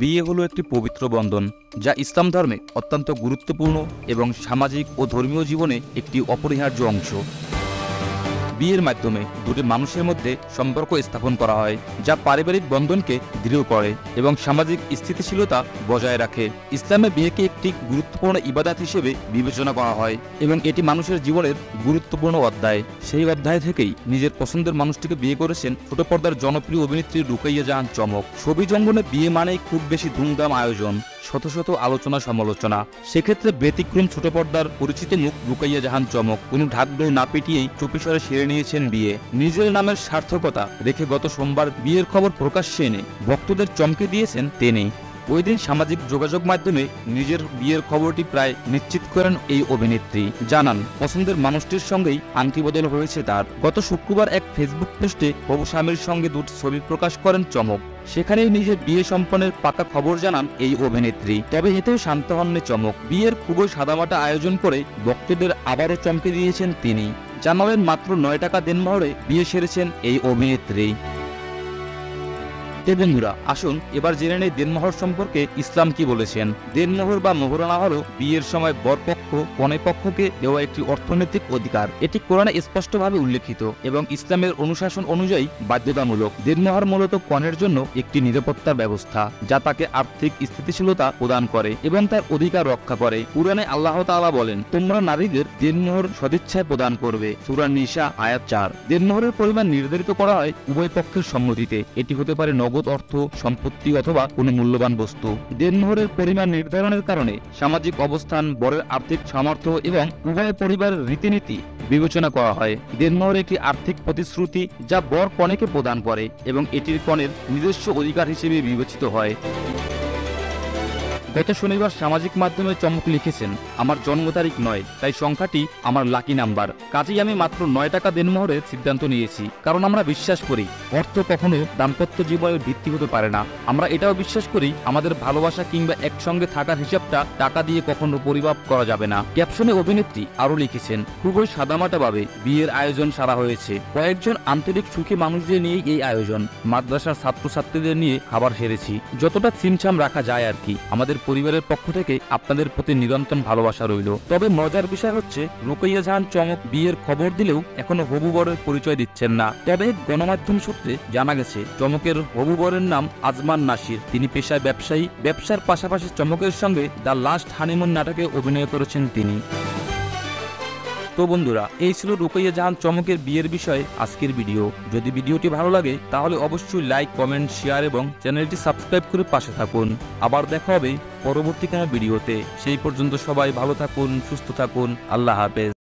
বিয়ে হলো একটি পবিত্র বন্ধন যা ইসলাম ধর্মে অত্যন্ত গুরুত্বপূর্ণ এবং সামাজিক ও ধর্মীয় জীবনে একটি অপরিহার্য অংশ। বিয়ের মাধ্যমে দুটি মানুষের মধ্যে সম্পর্ক স্থাপন করা হয়, যা পারিবারিক বন্ধনকে দৃঢ় করে এবং সামাজিক স্থিতিশীলতা বজায় রাখে। ইসলামে বিয়েকে একটি গুরুত্বপূর্ণ ইবাদত হিসেবে বিবেচনা করা হয় এবং এটি মানুষের জীবনের গুরুত্বপূর্ণ অধ্যায়। সেই অধ্যায় থেকেই নিজের পছন্দের মানুষটিকে বিয়ে করেছেন ছোট পর্দার জনপ্রিয় অভিনেত্রী রুকাইয়া জাহান চমক। ছবি জঙ্গনে বিয়ে মানেই খুব বেশি ধুমধাম আয়োজন, শত শত আলোচনা সমালোচনা। সেক্ষেত্রে ব্যতিক্রম ছোট পর্দার পরিচিত মুখ রুকাইয়া জাহান চমক কোনো ঢাকঢোল না পিটিয়েই চুপিসারে সেরে নিয়েছেন বিয়ে। নিজের নামের সার্থকতা রেখে গত সোমবার বিয়ের খবর প্রকাশ্যে এনে ভক্তদের চমকে দিয়েছেন তিনি। ওই দিন সামাজিক যোগাযোগ মাধ্যমে নিজের বিয়ের খবরটি প্রায় নিশ্চিত করেন এই অভিনেত্রী। জানান, পছন্দের মানুষটির সঙ্গেই আংটি বদল হয়েছে তার। গত শুক্রবার এক ফেসবুক পোস্টে হবু স্বামীর সঙ্গে দুটি ছবি প্রকাশ করেন চমক। সেখানেই নিজের বিয়ে সম্পন্নের পাকা খবর জানান এই অভিনেত্রী। তবে এতেও শান্ত হননি চমক। বিয়ের খুবই সাদামাটা আয়োজন করে ভক্তদের আবারও চমকে দিয়েছেন তিনি। জানালেন, মাত্র 9 টাকা দেনমোহরে বিয়ে সেরেছেন এই অভিনেত্রী। বন্ধুরা, আসুন এবার জেনে নেই দেনমোহর সম্পর্কে ইসলাম কি বলেছেন। দেনমোহর বা মোহরানা হলো বিয়ের সময় বরপক্ষ কনে পক্ষকে দেওয়া একটি অর্থনৈতিক অধিকার। এটি কোরআনে স্পষ্টভাবে উল্লেখিত এবং ইসলামের অনুশাসন অনুযায়ী বাধ্যতামূলক। দেনমোহর মূলত কনের জন্য একটি নিরাপত্তার ব্যবস্থা, যা তাকে আর্থিক স্থিতিশীলতা প্রদান করে এবং তার অধিকার রক্ষা করে। কুরআনে আল্লাহ তাআলা বলেন, তোমরা নারীদের দেনমোহর সদিচ্ছায় প্রদান করবে। সূরা নিসা আয়াত 4। দেনমোহরের পরিমাণ নির্ধারিত করা হয় উভয় পক্ষের সম্মতিতে। এটি হতে পারে নগদ অর্থ, সম্পত্তি অথবা কোনো মূল্যবান বস্তু। দেনমোহরের পরিমাণ নির্ধারণের কারণে সামাজিক অবস্থান, বরের আর্থিক সামর্থ্য এবং উভয় পরিবারের রীতিনীতি বিবেচনা করা হয়। দেনমোহর একটি আর্থিক প্রতিশ্রুতি যা বর কনেকে প্রদান করে এবং এটির কনের নিজস্ব অধিকার হিসেবে বিবেচিত হয়। গত শনিবার সামাজিক মাধ্যমে চমক লিখেছেন, আমার জন্ম তারিখ 9, তাই সংখ্যাটি আমার লাকি নাম্বার। কাজেই আমি মাত্র 9 টাকা দেনমোহরের সিদ্ধান্ত নিয়েছি, কারণ আমরা বিশ্বাস করি অর্থ কখনো দাম্পত্য জীবনের ভিত্তি হতে পারে না। আমরা এটাও বিশ্বাস করি আমাদের ভালোবাসা কিংবা একসঙ্গে থাকার হিসাবটা টাকা দিয়ে কখনো পরিমাপ করা যাবে না। ক্যাপশনে অভিনেত্রী আরও লিখেছেন, খুবই সাদামাটাভাবে বিয়ের আয়োজন সারা হয়েছে। কয়েকজন আন্তরিক সুখী মানুষদের নিয়ে এই আয়োজন। মাদ্রাসার ছাত্রছাত্রীদের নিয়ে খাবার সেরেছি। যতটা ছিমছাম রাখা যায় আর কি। আমাদের পরিবারের পক্ষ থেকে আপনাদের প্রতি নিরন্তর ভালোবাসা রইল। তবে মজার বিষয় হচ্ছে, রুকাইয়া জাহান চমক বিয়ের খবর দিলেও এখনো হবু বরের পরিচয় দিচ্ছেন না। তবে গণমাধ্যম সূত্রে জানা গেছে, চমকের হবু বরের নাম আজমান নাসির। তিনি পেশায় ব্যবসায়ী। ব্যবসার পাশাপাশি চমকের সঙ্গে দ্য লাস্ট হানিমুন নাটকে অভিনয় করেছেন তিনি। তো বন্ধুরা, এই ছিল রুকাইয়া জাহান চমকের বিয়ের বিষয়ে আজকের ভিডিও। যদি ভিডিওটি ভালো লাগে তাহলে অবশ্যই লাইক, কমেন্ট, শেয়ার এবং চ্যানেলটি সাবস্ক্রাইব করে পাশে থাকুন। আবার দেখা হবে পরবর্তী কোনো ভিডিওতে। সেই পর্যন্ত সবাই ভালো থাকুন, সুস্থ থাকুন। আল্লাহ হাফেজ।